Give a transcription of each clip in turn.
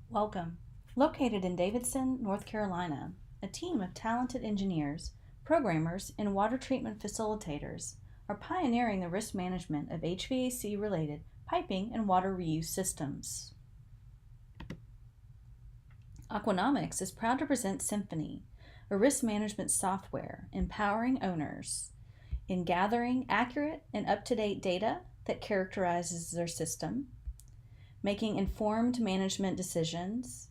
Welcome. Located in Davidson, North Carolina, a team of talented engineers, programmers, and water treatment facilitators are pioneering the risk management of HVAC-related piping and water reuse systems. Aquanomics is proud to present Symphony, a risk management software empowering owners in gathering accurate and up-to-date data that characterizes their system, making informed management decisions,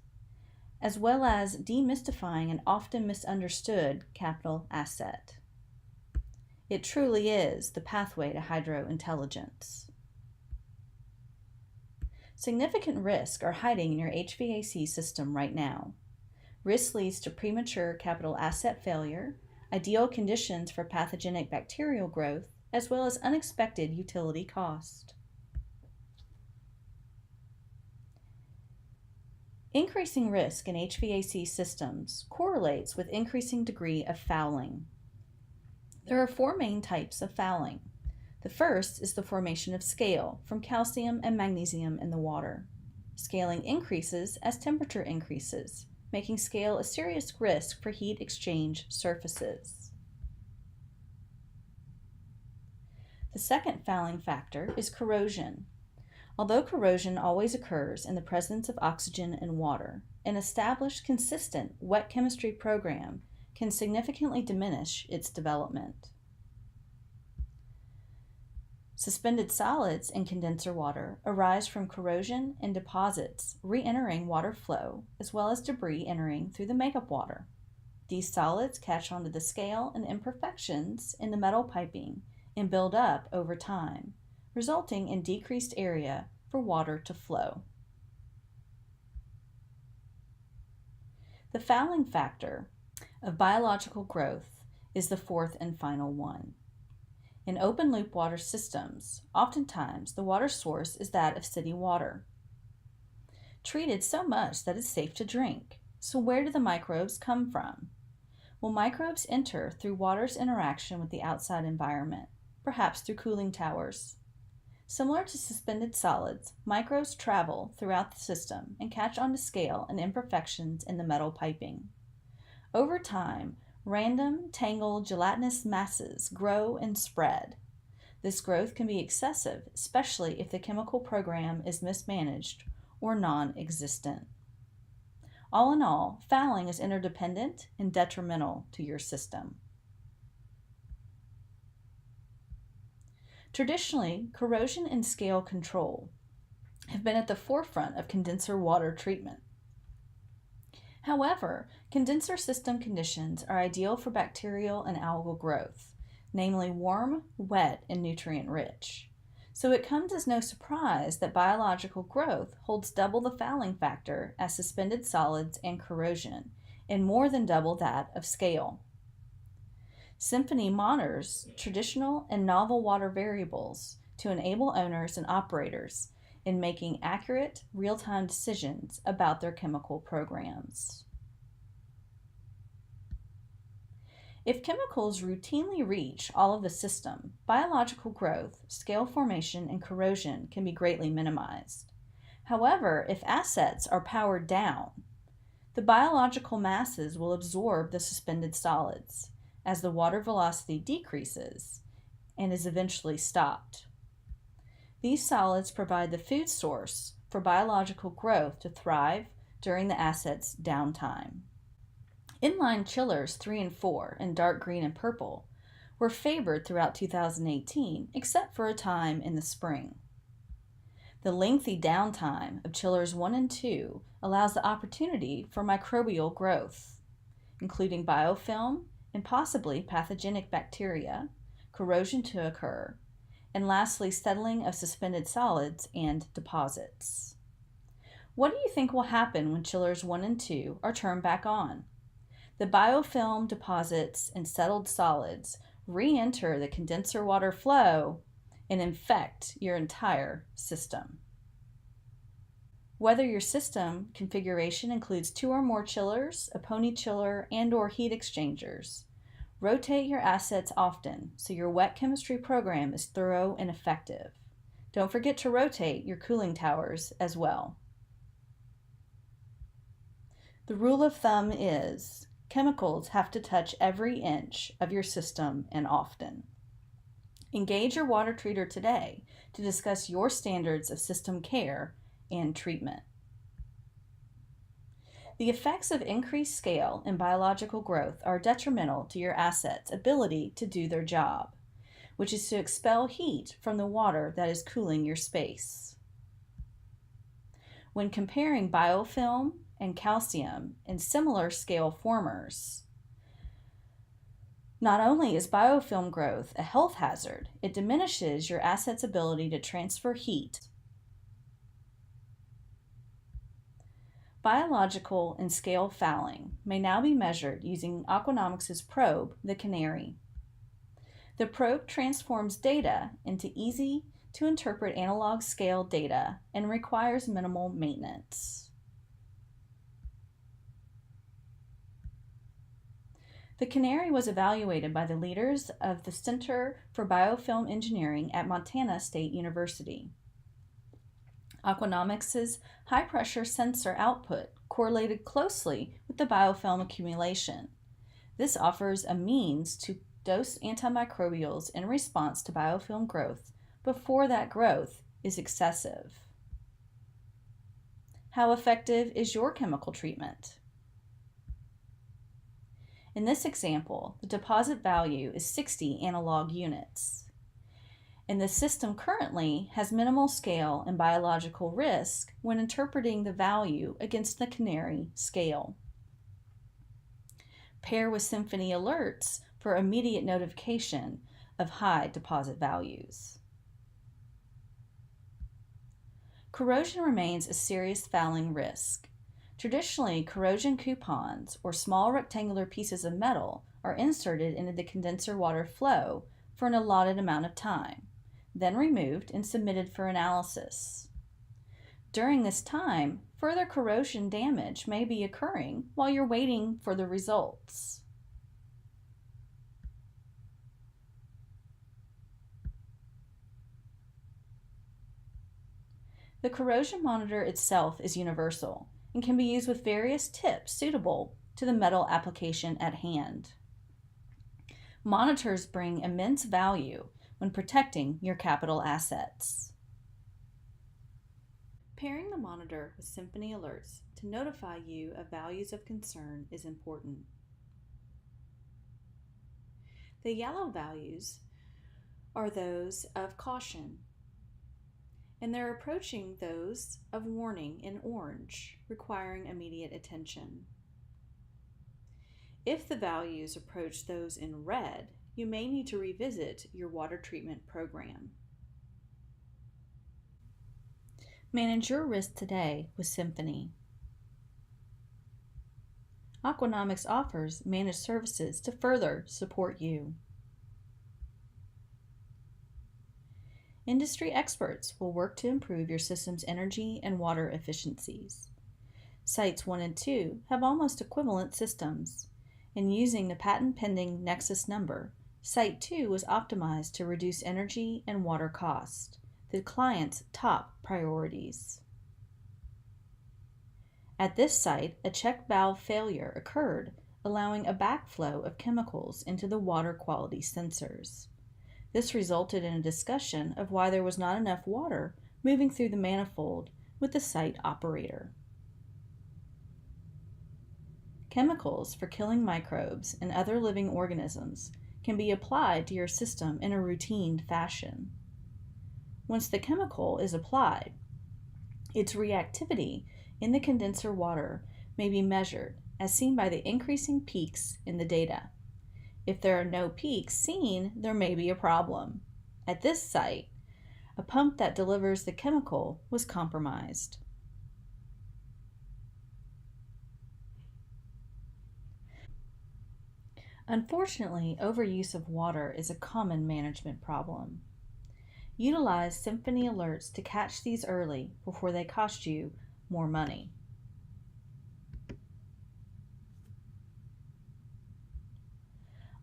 as well as demystifying an often misunderstood capital asset. It truly is the pathway to hydro-intelligence. Significant risks are hiding in your HVAC system right now. Risk leads to premature capital asset failure, ideal conditions for pathogenic bacterial growth, as well as unexpected utility cost. Increasing risk in HVAC systems correlates with increasing degree of fouling. There are four main types of fouling. The first is the formation of scale from calcium and magnesium in the water. Scaling increases as temperature increases, making scale a serious risk for heat exchange surfaces. The second fouling factor is corrosion. Although corrosion always occurs in the presence of oxygen and water, an established, consistent wet chemistry program can significantly diminish its development. Suspended solids in condenser water arise from corrosion and deposits re-entering water flow, as well as debris entering through the makeup water. These solids catch onto the scale and imperfections in the metal piping and build up over time, resulting in decreased area for water to flow. The fouling factor of biological growth is the fourth and final one. In open-loop water systems, oftentimes the water source is that of city water, treated so much that it's safe to drink. So where do the microbes come from? Well, microbes enter through water's interaction with the outside environment, perhaps through cooling towers. Similar to suspended solids, microbes travel throughout the system and catch onto scale and imperfections in the metal piping. Over time, random, tangled, gelatinous masses grow and spread. This growth can be excessive, especially if the chemical program is mismanaged or non-existent. All in all, fouling is interdependent and detrimental to your system. Traditionally, corrosion and scale control have been at the forefront of condenser water treatment. However, condenser system conditions are ideal for bacterial and algal growth, namely warm, wet, and nutrient-rich. So it comes as no surprise that biological growth holds double the fouling factor as suspended solids and corrosion, and more than double that of scale. Symphony monitors traditional and novel water variables to enable owners and operators in making accurate, real-time decisions about their chemical programs. If chemicals routinely reach all of the system, biological growth, scale formation, and corrosion can be greatly minimized. However, if assets are powered down, the biological masses will absorb the suspended solids as the water velocity decreases and is eventually stopped. These solids provide the food source for biological growth to thrive during the asset's downtime. Inline chillers 3 and 4 in dark green and purple were favored throughout 2018, except for a time in the spring. The lengthy downtime of chillers 1 and 2 allows the opportunity for microbial growth, including biofilm and possibly pathogenic bacteria, corrosion to occur, and lastly, settling of suspended solids and deposits. What do you think will happen when chillers 1 and 2 are turned back on? The biofilm deposits and settled solids re-enter the condenser water flow and infect your entire system. Whether your system configuration includes 2 or more chillers, a pony chiller, and/or heat exchangers, rotate your assets often so your wet chemistry program is thorough and effective. Don't forget to rotate your cooling towers as well. The rule of thumb is chemicals have to touch every inch of your system and often. Engage your water treater today to discuss your standards of system care and treatment. The effects of increased scale and biological growth are detrimental to your asset's ability to do their job, which is to expel heat from the water that is cooling your space. When comparing biofilm and calcium in similar scale formers, not only is biofilm growth a health hazard, it diminishes your asset's ability to transfer heat. Biological and scale fouling may now be measured using Aquanomics' probe, the Canary. The probe transforms data into easy-to-interpret analog scale data and requires minimal maintenance. The Canary was evaluated by the leaders of the Center for Biofilm Engineering at Montana State University. Aquanomics' high-pressure sensor output correlated closely with the biofilm accumulation. This offers a means to dose antimicrobials in response to biofilm growth before that growth is excessive. How effective is your chemical treatment? In this example, the deposit value is 60 analog units, and the system currently has minimal scale and biological risk when interpreting the value against the Canary scale. Pair with Symphony alerts for immediate notification of high deposit values. Corrosion remains a serious fouling risk. Traditionally, corrosion coupons, or small rectangular pieces of metal, are inserted into the condenser water flow for an allotted amount of time, then removed and submitted for analysis. During this time, further corrosion damage may be occurring while you're waiting for the results. The corrosion monitor itself is universal and can be used with various tips suitable to the metal application at hand. Monitors bring immense value when protecting your capital assets. Pairing the monitor with Symphony alerts to notify you of values of concern is important. The yellow values are those of caution, and they're approaching those of warning in orange, requiring immediate attention. If the values approach those in red, you may need to revisit your water treatment program. Manage your risk today with Symphony. Aquanomics offers managed services to further support you. Industry experts will work to improve your system's energy and water efficiencies. Sites 1 and 2 have almost equivalent systems, and using the patent-pending Nexus number, Site 2 was optimized to reduce energy and water cost, the client's top priorities. At this site, a check valve failure occurred, allowing a backflow of chemicals into the water quality sensors. This resulted in a discussion of why there was not enough water moving through the manifold with the site operator. Chemicals for killing microbes and other living organisms can be applied to your system in a routine fashion. Once the chemical is applied, its reactivity in the condenser water may be measured, as seen by the increasing peaks in the data. If there are no peaks seen, there may be a problem. At this site, a pump that delivers the chemical was compromised. Unfortunately, overuse of water is a common management problem. Utilize Symphony alerts to catch these early before they cost you more money.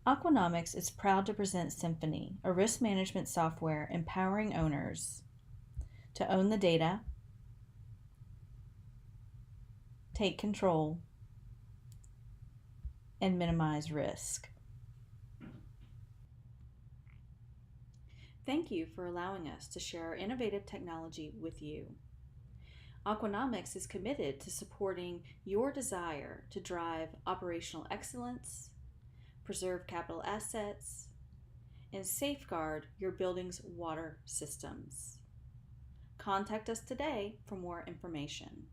Aquanomics is proud to present Symphony, a risk management software empowering owners to own the data, take control, and minimize risk. Thank you for allowing us to share our innovative technology with you. Aquanomics is committed to supporting your desire to drive operational excellence, preserve capital assets, and safeguard your building's water systems. Contact us today for more information.